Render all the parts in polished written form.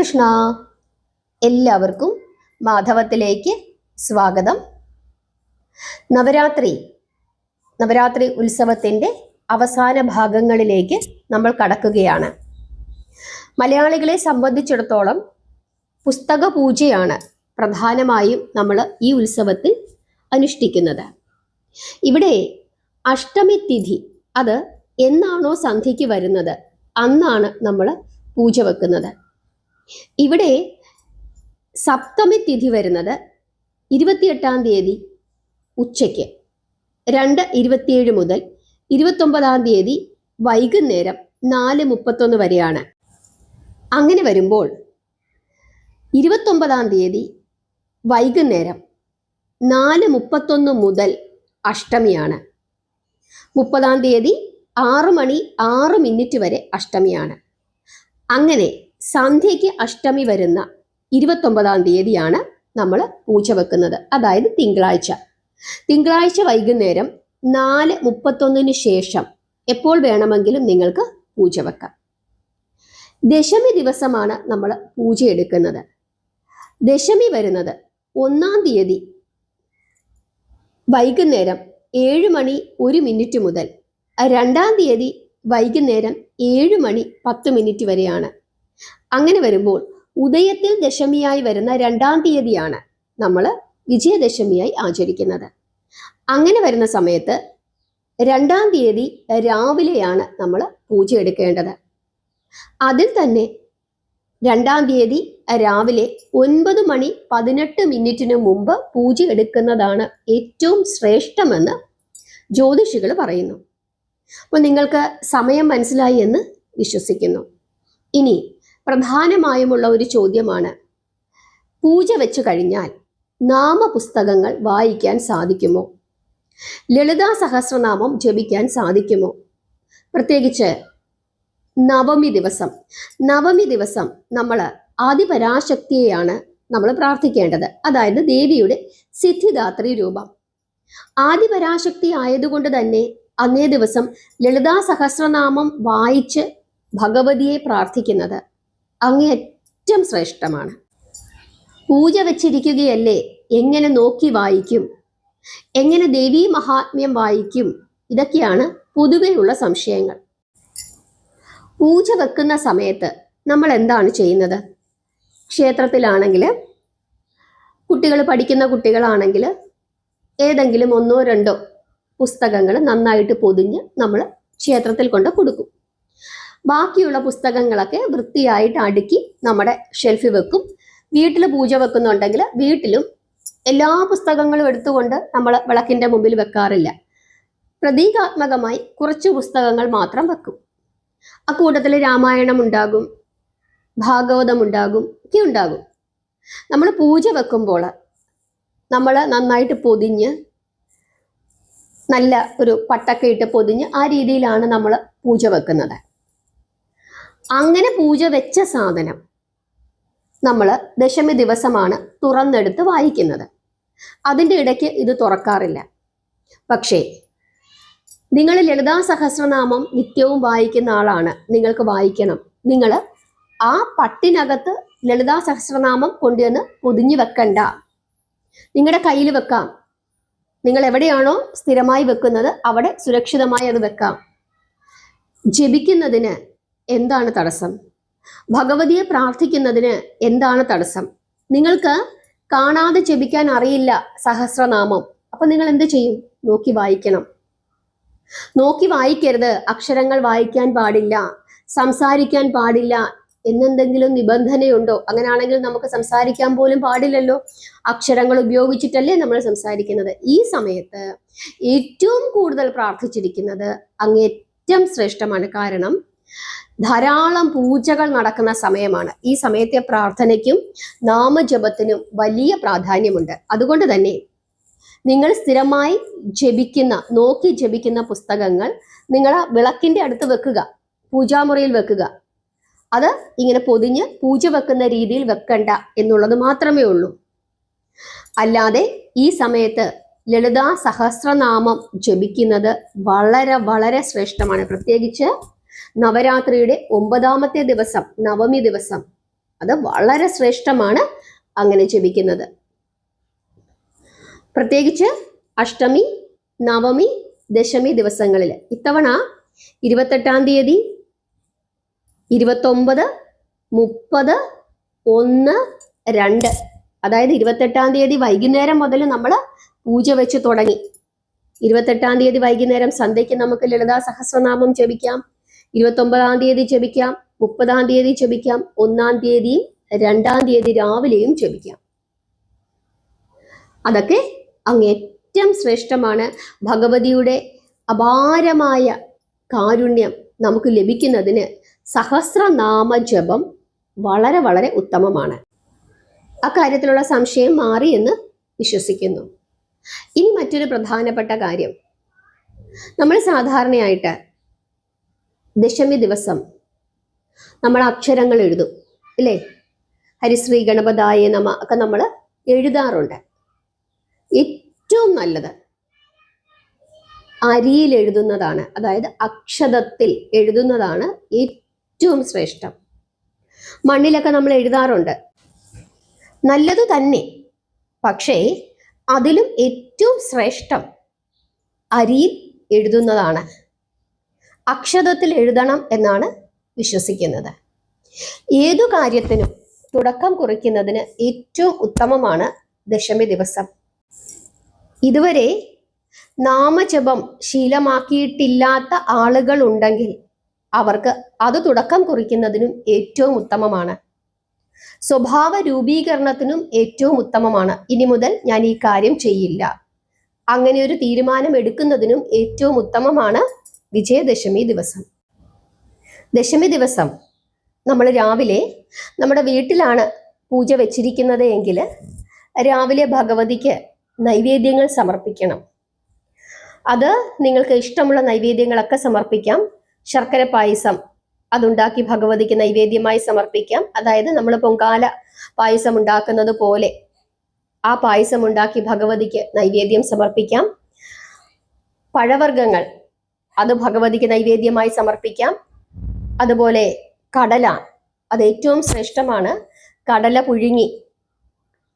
കൃഷ്ണ. എല്ലാവർക്കും മാധവത്തിലേക്ക് സ്വാഗതം. നവരാത്രി ഉത്സവത്തിൻ്റെ അവസാന ഭാഗങ്ങളിലേക്ക് നമ്മൾ കടക്കുകയാണ്. മലയാളികളെ സംബന്ധിച്ചിടത്തോളം പുസ്തക പൂജയാണ് പ്രധാനമായും നമ്മൾ ഈ ഉത്സവത്തിൽ അനുഷ്ഠിക്കുന്നത്. ഇവിടെ അഷ്ടമി തിഥി, അത് എന്നാണോ സന്ധ്യയ്ക്ക് വരുന്നത് അന്നാണ് നമ്മൾ പൂജ വെക്കുന്നത്. ഇവിടെ സപ്തമി തിഥി വരുന്നത് 28-ാം തീയതി ഉച്ചയ്ക്ക് 2:27 മുതൽ 29-ാം തീയതി വൈകുന്നേരം 4:31 വരെയാണ്. അങ്ങനെ വരുമ്പോൾ 29-ാം തീയതി വൈകുന്നേരം 4:31 മുതൽ അഷ്ടമിയാണ്. 30-ാം തീയതി 6:06 വരെ അഷ്ടമിയാണ്. അങ്ങനെ സന്ധ്യയ്ക്ക് അഷ്ടമി വരുന്ന 29-ാം തീയതിയാണ് നമ്മൾ പൂജ വെക്കുന്നത്. അതായത് തിങ്കളാഴ്ച വൈകുന്നേരം 4:31 ശേഷം എപ്പോൾ വേണമെങ്കിലും നിങ്ങൾക്ക് പൂജ വെക്കാം. ദശമി ദിവസമാണ് നമ്മൾ പൂജ എടുക്കുന്നത്. ദശമി വരുന്നത് 1-ാം തീയതി വൈകുന്നേരം 7:01 മുതൽ 2-ാം തീയതി വൈകുന്നേരം 7:10 വരെയാണ്. അങ്ങനെ വരുമ്പോൾ ഉദയത്തിൽ ദശമിയായി വരുന്ന 2-ാം തീയതിയാണ് നമ്മൾ വിജയദശമിയായി ആചരിക്കുന്നത്. അങ്ങനെ വരുന്ന സമയത്ത് 2-ാം തീയതി രാവിലെയാണ് നമ്മൾ പൂജ എടുക്കേണ്ടത്. അതിൽ തന്നെ 2-ാം തീയതി രാവിലെ 9:18 മുമ്പ് പൂജ എടുക്കുന്നതാണ് ഏറ്റവും ശ്രേഷ്ഠമെന്ന് ജ്യോതിഷികൾ പറയുന്നു. അപ്പോൾ നിങ്ങൾക്ക് സമയം മനസ്സിലായി എന്ന് വിശ്വസിക്കുന്നു. ഇനി പ്രധാനമായുമുള്ള ഒരു ചോദ്യമാണ്, പൂജ വെച്ചു കഴിഞ്ഞാൽ നാമപുസ്തകങ്ങൾ വായിക്കാൻ സാധിക്കുമോ? ലളിതാ സഹസ്രനാമം ജപിക്കാൻ സാധിക്കുമോ? പ്രത്യേകിച്ച് നവമി ദിവസം നമ്മൾ ആദിപരാശക്തിയെയാണ് നമ്മൾ പ്രാർത്ഥിക്കേണ്ടത്. അതായത് ദേവിയുടെ സിദ്ധിദാത്രി രൂപം. ആദിപരാശക്തി ആയതുകൊണ്ട് തന്നെ അന്നേ ദിവസം ലളിതാ സഹസ്രനാമം വായിച്ച് ഭഗവതിയെ പ്രാർത്ഥിക്കുന്നത് അങ്ങേയറ്റം ശ്രേഷ്ഠമാണ്. പൂജ വെച്ചിരിക്കുകയല്ലേ, എങ്ങനെ നോക്കി വായിക്കും, എങ്ങനെ ദേവീ മഹാത്മ്യം വായിക്കും? ഇതൊക്കെയാണ് പൊതുവെയുള്ള സംശയങ്ങൾ. പൂജ വെക്കുന്ന സമയത്ത് നമ്മൾ എന്താണ് ചെയ്യുന്നത്? ക്ഷേത്രത്തിലാണെങ്കിൽ, പഠിക്കുന്ന കുട്ടികളാണെങ്കിൽ ഏതെങ്കിലും 1-2 പുസ്തകങ്ങൾ നന്നായിട്ട് പൊതിഞ്ഞ് നമ്മൾ ക്ഷേത്രത്തിൽ കൊണ്ട് കൊടുക്കും. ബാക്കിയുള്ള പുസ്തകങ്ങളൊക്കെ വൃത്തിയായിട്ട് അടുക്കി നമ്മുടെ ഷെൽഫിൽ വെക്കും. വീട്ടിൽ പൂജ വെക്കുന്നുണ്ടെങ്കിൽ വീട്ടിലും എല്ലാ പുസ്തകങ്ങളും എടുത്തുകൊണ്ട് നമ്മൾ വിളക്കിൻ്റെ മുമ്പിൽ വെക്കാറില്ല. പ്രതീകാത്മകമായി കുറച്ച് പുസ്തകങ്ങൾ മാത്രം വെക്കും. അക്കൂട്ടത്തിൽ രാമായണം ഉണ്ടാകും, ഭാഗവതം ഉണ്ടാകും, ഒക്കെ ഉണ്ടാകും. നമ്മൾ പൂജ വെക്കുമ്പോൾ നമ്മൾ നന്നായിട്ട് പൊതിഞ്ഞ്, നല്ല ഒരു പട്ടൊക്കെ ഇട്ട് പൊതിഞ്ഞ് ആ രീതിയിലാണ് നമ്മൾ പൂജ വെക്കുന്നത്. അങ്ങനെ പൂജ വെച്ച സാധനം നമ്മൾ ദശമി ദിവസമാണ് തുറന്നെടുത്ത് വായിക്കുന്നത്. അതിൻ്റെ ഇടയ്ക്ക് ഇത് തുറക്കാറില്ല. പക്ഷേ നിങ്ങൾ ലളിതാ സഹസ്രനാമം നിത്യവും വായിക്കുന്ന ആളാണ്, നിങ്ങൾക്ക് വായിക്കണം. നിങ്ങൾ ആ പട്ടിനകത്ത് ലളിതാ സഹസ്രനാമം കൊണ്ടുവന്ന് പൊതിഞ്ഞു വെക്കണ്ട, നിങ്ങളുടെ കയ്യിൽ വെക്കാം. നിങ്ങൾ എവിടെയാണോ സ്ഥിരമായി വെക്കുന്നത് അവിടെ സുരക്ഷിതമായി അത് വെക്കാം. ജപിക്കുന്നതിന് എന്താണ് തടസ്സം? ഭഗവതിയെ പ്രാർത്ഥിക്കുന്നതിന് എന്താണ് തടസ്സം? നിങ്ങൾക്ക് കാണാതെ ജപിക്കാൻ അറിയില്ല സഹസ്രനാമം, അപ്പൊ നിങ്ങൾ എന്ത് ചെയ്യും? നോക്കി വായിക്കണം. നോക്കി വായിക്കരുത്, അക്ഷരങ്ങൾ വായിക്കാൻ പാടില്ല, സംസാരിക്കാൻ പാടില്ല എന്നെന്തെങ്കിലും നിബന്ധനയുണ്ടോ? അങ്ങനെയാണെങ്കിൽ നമുക്ക് സംസാരിക്കാൻ പോലും പാടില്ലല്ലോ. അക്ഷരങ്ങൾ ഉപയോഗിച്ചിട്ടല്ലേ നമ്മൾ സംസാരിക്കുന്നത്. ഈ സമയത്ത് ഏറ്റവും കൂടുതൽ പ്രാർത്ഥിച്ചിരിക്കുന്നത് അങ്ങേറ്റം ശ്രേഷ്ഠമാണ്. കാരണം ധാരാളം പൂജകൾ നടക്കുന്ന സമയമാണ്. ഈ സമയത്തെ പ്രാർത്ഥനയ്ക്കും നാമജപത്തിനും വലിയ പ്രാധാന്യമുണ്ട്. അതുകൊണ്ട് തന്നെ നിങ്ങൾ സ്ഥിരമായി നോക്കി ജപിക്കുന്ന പുസ്തകങ്ങൾ നിങ്ങൾ വിളക്കിൻ്റെ അടുത്ത് വെക്കുക, പൂജാമുറിയിൽ വെക്കുക. അത് ഇങ്ങനെ പൊതിഞ്ഞ് പൂജ വെക്കുന്ന രീതിയിൽ വെക്കണ്ട എന്നുള്ളത് മാത്രമേ ഉള്ളൂ. അല്ലാതെ ഈ സമയത്ത് ലളിതാ സഹസ്രനാമം ജപിക്കുന്നത് വളരെ വളരെ ശ്രേഷ്ഠമാണ്. പ്രത്യേകിച്ച് നവരാത്രിയുടെ 9-ാമത്തെ ദിവസം, നവമി ദിവസം, അത് വളരെ ശ്രേഷ്ഠമാണ് അങ്ങനെ ജപിക്കുന്നത്. പ്രത്യേകിച്ച് അഷ്ടമി, നവമി, ദശമി ദിവസങ്ങളിൽ. ഇത്തവണ 28-ാം തീയതി, 29, 30, 1, 2, അതായത് 28-ാം തീയതി വൈകുന്നേരം മുതൽ നമ്മൾ പൂജ വെച്ച് തുടങ്ങി. 28-ാം തീയതി വൈകുന്നേരം സന്ധ്യയ്ക്ക് നമുക്ക് ലളിതാ സഹസ്രനാമം ജപിക്കാം. 29-ാം തീയതി ജപിക്കാം, 30-ാം തീയതി ജപിക്കാം, 1-ാം തീയതിയും 2-ാം തീയതി രാവിലെയും ജപിക്കാം. അതൊക്കെ അങ്ങേറ്റം ശ്രേഷ്ഠമാണ്. ഭഗവതിയുടെ അപാരമായ കാരുണ്യം നമുക്ക് ലഭിക്കുന്നതിന് സഹസ്രനാമ ജപം വളരെ വളരെ ഉത്തമമാണ്. അക്കാര്യത്തിലുള്ള സംശയം മാറി എന്ന് വിശ്വസിക്കുന്നു. ഇനി മറ്റൊരു പ്രധാനപ്പെട്ട കാര്യം, നമ്മൾ സാധാരണയായിട്ട് ദശമി ദിവസം നമ്മൾ അക്ഷരങ്ങൾ എഴുതും അല്ലേ? ഹരിശ്രീ ഗണപതായ നമ ഒക്കെ നമ്മൾ എഴുതാറുണ്ട്. ഏറ്റവും നല്ലത് അരിയിൽ എഴുതുന്നതാണ്, അതായത് അക്ഷതത്തിൽ എഴുതുന്നതാണ് ഏറ്റവും ശ്രേഷ്ഠം. മണ്ണിലൊക്കെ നമ്മൾ എഴുതാറുണ്ട്, നല്ലത് തന്നെ. പക്ഷേ അതിലും ഏറ്റവും ശ്രേഷ്ഠം അരിയിൽ എഴുതുന്നതാണ്. അക്ഷതത്തിൽ എഴുതണം എന്നാണ് വിശ്വസിക്കുന്നത്. ഏതു കാര്യത്തിനും തുടക്കം കുറിക്കുന്നതിന് ഏറ്റവും ഉത്തമമാണ് ദശമി ദിവസം. ഇതുവരെ നാമജപം ശീലമാക്കിയിട്ടില്ലാത്ത ആളുകൾ ഉണ്ടെങ്കിൽ അവർക്ക് അത് തുടക്കം കുറിക്കുന്നതിനും ഏറ്റവും ഉത്തമമാണ്. സ്വഭാവ രൂപീകരണത്തിനും ഏറ്റവും ഉത്തമമാണ്. ഇനി മുതൽ ഞാൻ ഈ കാര്യം ചെയ്യില്ല, അങ്ങനെ ഒരു തീരുമാനം എടുക്കുന്നതിനും ഏറ്റവും ഉത്തമമാണ് വിജയദശമി ദിവസം. ദശമി ദിവസം നമ്മൾ രാവിലെ നമ്മുടെ വീട്ടിലാണ് പൂജ വെച്ചിരിക്കുന്നത് എങ്കിൽ രാവിലെ ഭഗവതിക്ക് നൈവേദ്യങ്ങൾ സമർപ്പിക്കണം. അത് നിങ്ങൾക്ക് ഇഷ്ടമുള്ള നൈവേദ്യങ്ങളൊക്കെ സമർപ്പിക്കാം. ശർക്കര പായസം അതുണ്ടാക്കി ഭഗവതിക്ക് നൈവേദ്യമായി സമർപ്പിക്കാം. അതായത് നമ്മൾ പൊങ്കാല പായസം ഉണ്ടാക്കുന്നത് പോലെ ആ പായസം ഉണ്ടാക്കി ഭഗവതിക്ക് നൈവേദ്യം സമർപ്പിക്കാം. പഴവർഗ്ഗങ്ങൾ അത് ഭഗവതിക്ക് നൈവേദ്യമായി സമർപ്പിക്കാം. അതുപോലെ കടല, അത് ഏറ്റവും ശ്രേഷ്ഠമാണ്. കടല പുഴുങ്ങി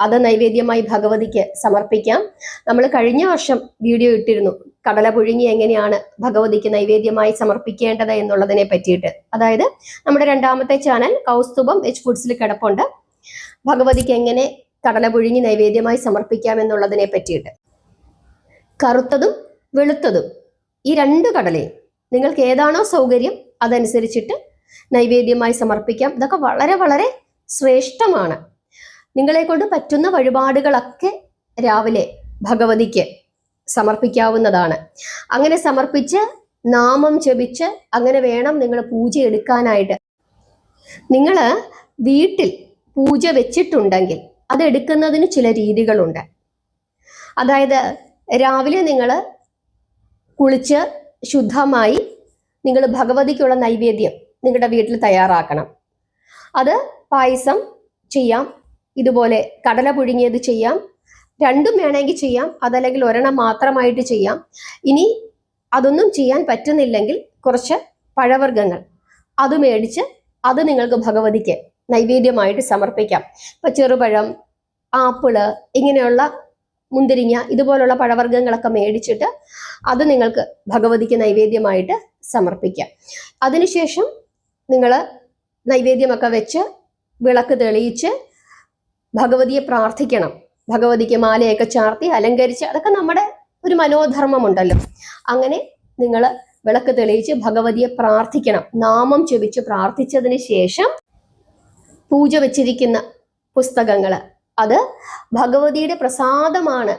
അത് നൈവേദ്യമായി ഭഗവതിക്ക് സമർപ്പിക്കാം. നമ്മൾ കഴിഞ്ഞ വർഷം വീഡിയോ ഇട്ടിരുന്നു, കടല പുഴുങ്ങി എങ്ങനെയാണ് ഭഗവതിക്ക് നൈവേദ്യമായി സമർപ്പിക്കേണ്ടത് എന്നുള്ളതിനെ പറ്റിയിട്ട്. അതായത് നമ്മുടെ 2ാമത്തെ ചാനൽ കൗസ്തുഭം വെജ് ഫുഡ്സിൽ കിടപ്പുണ്ട്, ഭഗവതിക്ക് എങ്ങനെ കടല പുഴുങ്ങി നൈവേദ്യമായി സമർപ്പിക്കാം എന്നുള്ളതിനെ പറ്റിയിട്ട്. കറുത്തതും വെളുത്തതും ഈ 2 കടലയും നിങ്ങൾക്ക് ഏതാണോ സൗകര്യം അതനുസരിച്ചിട്ട് നൈവേദ്യമായി സമർപ്പിക്കാം. ഇതൊക്കെ വളരെ വളരെ ശ്രേഷ്ഠമാണ്. നിങ്ങളെ കൊണ്ട് പറ്റുന്ന വഴിപാടുകളൊക്കെ രാവിലെ ഭഗവതിക്ക് സമർപ്പിക്കാവുന്നതാണ്. അങ്ങനെ സമർപ്പിച്ച് നാമം ജപിച്ച് അങ്ങനെ വേണം നിങ്ങൾ പൂജ എടുക്കാനായിട്ട്. നിങ്ങൾ വീട്ടിൽ പൂജ വെച്ചിട്ടുണ്ടെങ്കിൽ അതെടുക്കുന്നതിന് ചില രീതികളുണ്ട്. അതായത് രാവിലെ നിങ്ങൾ കുളിച്ച് ശുദ്ധമായി നിങ്ങൾ ഭഗവതിക്കുള്ള നൈവേദ്യം നിങ്ങളുടെ വീട്ടിൽ തയ്യാറാക്കണം. അത് പായസം ചെയ്യാം, ഇതുപോലെ കടല പുഴുങ്ങിയത് ചെയ്യാം, രണ്ടും വേണമെങ്കിൽ ചെയ്യാം, അതല്ലെങ്കിൽ ഒരെണ്ണം മാത്രമായിട്ട് ചെയ്യാം. ഇനി അതൊന്നും ചെയ്യാൻ പറ്റുന്നില്ലെങ്കിൽ കുറച്ച് പഴവർഗ്ഗങ്ങൾ അത് മേടിച്ച് അത് നിങ്ങൾക്ക് ഭഗവതിക്ക് നൈവേദ്യമായിട്ട് സമർപ്പിക്കാം. ഇപ്പൊ ചെറുപഴം, ആപ്പിള്, ഇങ്ങനെയുള്ള മുന്തിരിങ്ങ, ഇതുപോലുള്ള പഴവർഗ്ഗങ്ങളൊക്കെ മേടിച്ചിട്ട് അത് നിങ്ങൾക്ക് ഭഗവതിക്ക് നൈവേദ്യമായിട്ട് സമർപ്പിക്കാം. അതിനുശേഷം നിങ്ങൾ നൈവേദ്യമൊക്കെ വെച്ച് വിളക്ക് തെളിയിച്ച് ഭഗവതിയെ പ്രാർത്ഥിക്കണം. ഭഗവതിക്ക് മാലയൊക്കെ ചാർത്തി അലങ്കരിച്ച്, അതൊക്കെ നമ്മുടെ ഒരു മനോധർമ്മമുണ്ടല്ലോ. അങ്ങനെ നിങ്ങൾ വിളക്ക് തെളിയിച്ച് ഭഗവതിയെ പ്രാർത്ഥിക്കണം. നാമം ജപിച്ച് പ്രാർത്ഥിച്ചതിന് ശേഷം പൂജ വെച്ചിരിക്കുന്ന പുസ്തകങ്ങൾ അത് ഭഗവതിയുടെ പ്രസാദമാണ്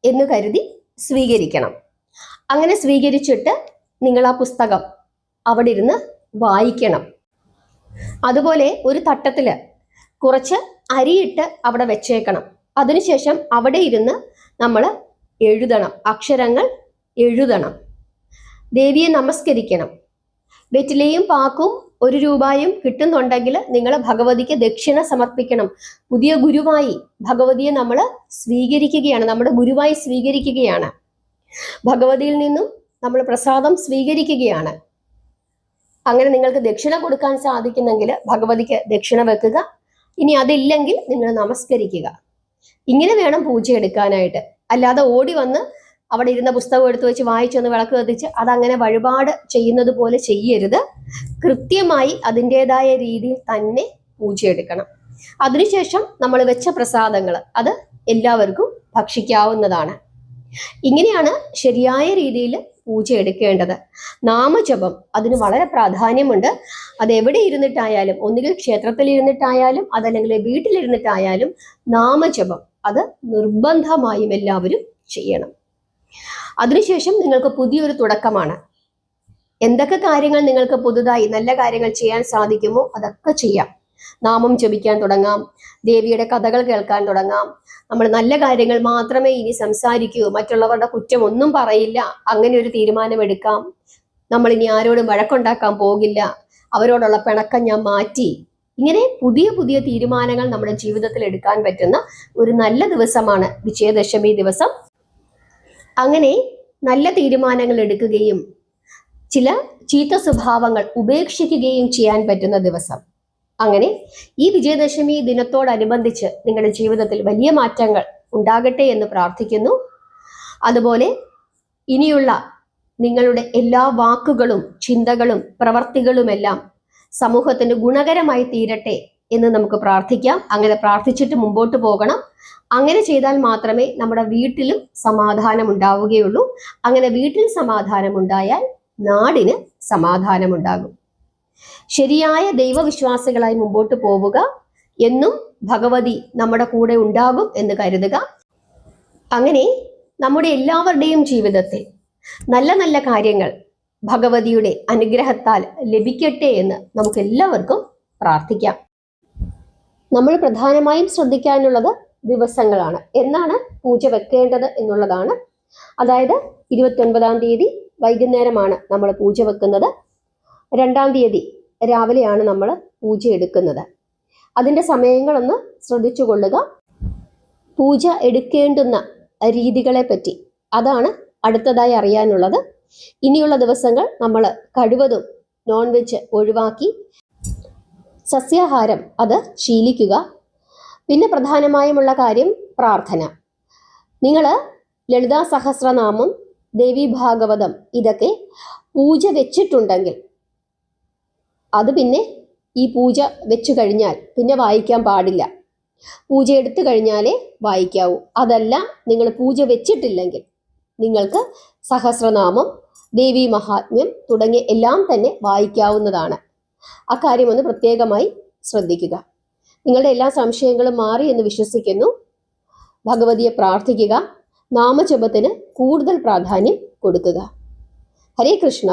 എന്ന് കരുതി സ്വീകരിക്കണം. അങ്ങനെ സ്വീകരിച്ചിട്ട് നിങ്ങൾ ആ പുസ്തകം അവിടെ ഇരുന്ന് വായിക്കണം. അതുപോലെ ഒരു തട്ടത്തിൽ കുറച്ച് അരിയിട്ട് അവിടെ വെച്ചേക്കണം. അതിനുശേഷം അവിടെ ഇരുന്ന് നമ്മൾ എഴുതണം, അക്ഷരങ്ങൾ എഴുതണം. ദേവിയെ നമസ്കരിക്കണം. വെറ്റിലയും പാക്കും 1 രൂപയും കിട്ടുന്നുണ്ടെങ്കിൽ നിങ്ങൾ ഭഗവതിക്ക് ദക്ഷിണ സമർപ്പിക്കണം. പുതിയ ഗുരുവായി ഭഗവതിയെ നമ്മൾ സ്വീകരിക്കുകയാണ്, നമ്മുടെ ഗുരുവായി സ്വീകരിക്കുകയാണ്. ഭഗവതിയിൽ നിന്നും നമ്മൾ പ്രസാദം സ്വീകരിക്കുകയാണ്. അങ്ങനെ നിങ്ങൾക്ക് ദക്ഷിണ കൊടുക്കാൻ സാധിക്കുന്നെങ്കിൽ ഭഗവതിക്ക് ദക്ഷിണ വെക്കുക. ഇനി അതില്ലെങ്കിൽ നിങ്ങൾ നമസ്കരിക്കുക. ഇങ്ങനെ വേണം പൂജ എടുക്കാനായിട്ട്. അല്ലാതെ ഓടി വന്ന് അവിടെ ഇരുന്ന പുസ്തകം എടുത്തു വെച്ച് വായിച്ചൊന്ന് വിളക്ക് കത്തിച്ച് അതങ്ങനെ വഴിപാട് ചെയ്യുന്നത് പോലെ ചെയ്യരുത്. കൃത്യമായി അതിൻ്റെതായ രീതിയിൽ തന്നെ പൂജ എടുക്കണം. അതിനുശേഷം നമ്മൾ വെച്ച പ്രസാദങ്ങൾ അത് എല്ലാവർക്കും ഭക്ഷിക്കാവുന്നതാണ്. ഇങ്ങനെയാണ് ശരിയായ രീതിയിൽ പൂജ എടുക്കേണ്ടത്. നാമജപം അതിന് വളരെ പ്രാധാന്യമുണ്ട്. അത് എവിടെ ഇരുന്നിട്ടായാലും, ഒന്നുകിൽ ക്ഷേത്രത്തിൽ ഇരുന്നിട്ടായാലും അതല്ലെങ്കിൽ വീട്ടിലിരുന്നിട്ടായാലും നാമജപം അത് നിർബന്ധമായും എല്ലാവരും ചെയ്യണം. അതിനുശേഷം നിങ്ങൾക്ക് പുതിയൊരു തുടക്കമാണ്. എന്തൊക്കെ കാര്യങ്ങൾ നിങ്ങൾക്ക് പുതുതായി നല്ല കാര്യങ്ങൾ ചെയ്യാൻ സാധിക്കുമോ അതൊക്കെ ചെയ്യാം. നാമം ജപിക്കാൻ തുടങ്ങാം, ദേവിയുടെ കഥകൾ കേൾക്കാൻ തുടങ്ങാം. നമ്മൾ നല്ല കാര്യങ്ങൾ മാത്രമേ ഇനി സംസാരിക്കൂ, മറ്റുള്ളവരുടെ കുറ്റം ഒന്നും പറയില്ല, അങ്ങനെ ഒരു തീരുമാനം എടുക്കാം. നമ്മൾ ഇനി ആരോടും വഴക്കുണ്ടാക്കാൻ പോകില്ല, അവരോടുള്ള പിണക്കം ഞാൻ മാറ്റി. ഇങ്ങനെ പുതിയ പുതിയ തീരുമാനങ്ങൾ നമ്മുടെ ജീവിതത്തിൽ എടുക്കാൻ പറ്റുന്ന ഒരു നല്ല ദിവസമാണ് വിജയദശമി ദിവസം. അങ്ങനെ നല്ല തീരുമാനങ്ങൾ എടുക്കുകയും ചില ചീത്ത സ്വഭാവങ്ങൾ ഉപേക്ഷിക്കുകയും ചെയ്യാൻ പറ്റുന്ന ദിവസം. അങ്ങനെ ഈ വിജയദശമി ദിനത്തോടനുബന്ധിച്ച് നിങ്ങളുടെ ജീവിതത്തിൽ വലിയ മാറ്റങ്ങൾ ഉണ്ടാകട്ടെ എന്ന് പ്രാർത്ഥിക്കുന്നു. അതുപോലെ ഇനിയുള്ള നിങ്ങളുടെ എല്ലാ വാക്കുകളും ചിന്തകളും പ്രവർത്തികളുമെല്ലാം സമൂഹത്തിന് ഗുണകരമായി തീരട്ടെ എന്ന് നമുക്ക് പ്രാർത്ഥിക്കാം. അങ്ങനെ പ്രാർത്ഥിച്ചിട്ട് മുമ്പോട്ട് പോകണം. അങ്ങനെ ചെയ്താൽ മാത്രമേ നമ്മുടെ വീട്ടിലും സമാധാനം ഉണ്ടാവുകയുള്ളൂ. അങ്ങനെ വീട്ടിൽ സമാധാനം ഉണ്ടായാൽ നാടിന് സമാധാനമുണ്ടാകും. ശരിയായ ദൈവവിശ്വാസികളായി മുമ്പോട്ട് പോവുക. എന്നും ഭഗവതി നമ്മുടെ കൂടെ ഉണ്ടാകും എന്ന് കരുതുക. അങ്ങനെ നമ്മുടെ എല്ലാവരുടെയും ജീവിതത്തിൽ നല്ല നല്ല കാര്യങ്ങൾ ഭഗവതിയുടെ അനുഗ്രഹത്താൽ ലഭിക്കട്ടെ എന്ന് നമുക്ക് എല്ലാവർക്കും പ്രാർത്ഥിക്കാം. നമ്മൾ പ്രധാനമായും ശ്രദ്ധിക്കാനുള്ളത് ദിവസങ്ങളാണ്, എന്നാണ് പൂജ വെക്കേണ്ടത് എന്നുള്ളതാണ്. അതായത് 29-ാം തീയതി വൈകുന്നേരമാണ് നമ്മൾ പൂജ വെക്കുന്നത്. 2-ാം തീയതി രാവിലെയാണ് നമ്മൾ പൂജ എടുക്കുന്നത്. അതിൻ്റെ സമയങ്ങളൊന്ന് ശ്രദ്ധിച്ചു കൊള്ളുക. പൂജ എടുക്കേണ്ടുന്ന രീതികളെ പറ്റി അതാണ് അടുത്തതായി അറിയാനുള്ളത്. ഇനിയുള്ള ദിവസങ്ങൾ നമ്മൾ കഴിവതും നോൺ വെജ് ഒഴിവാക്കി സസ്യാഹാരം അത് ശീലിക്കുക. പിന്നെ പ്രധാനമായുമുള്ള കാര്യം പ്രാർത്ഥന. നിങ്ങൾ ലളിതാ സഹസ്രനാമം, ദേവി ഭാഗവതം ഇതൊക്കെ പൂജ വെച്ചിട്ടുണ്ടെങ്കിൽ അത് പിന്നെ ഈ പൂജ വെച്ചു കഴിഞ്ഞാൽ പിന്നെ വായിക്കാൻ പാടില്ല. പൂജ എടുത്തു കഴിഞ്ഞാലേ വായിക്കാവൂ. അതല്ല നിങ്ങൾ പൂജ വെച്ചിട്ടില്ലെങ്കിൽ നിങ്ങൾക്ക് സഹസ്രനാമം, ദേവി മഹാത്മ്യം തുടങ്ങിയ എല്ലാം തന്നെ വായിക്കാവുന്നതാണ്. അക്കാര്യം ഒന്ന് പ്രത്യേകമായി ശ്രദ്ധിക്കുക. നിങ്ങളുടെ എല്ലാ സംശയങ്ങളും മാറി എന്ന് വിശ്വസിക്കുന്നു. ഭഗവതിയെ പ്രാർത്ഥിക്കുക. നാമജപത്തിന് കൂടുതൽ പ്രാധാന്യം കൊടുക്കുക. ഹരേ കൃഷ്ണ.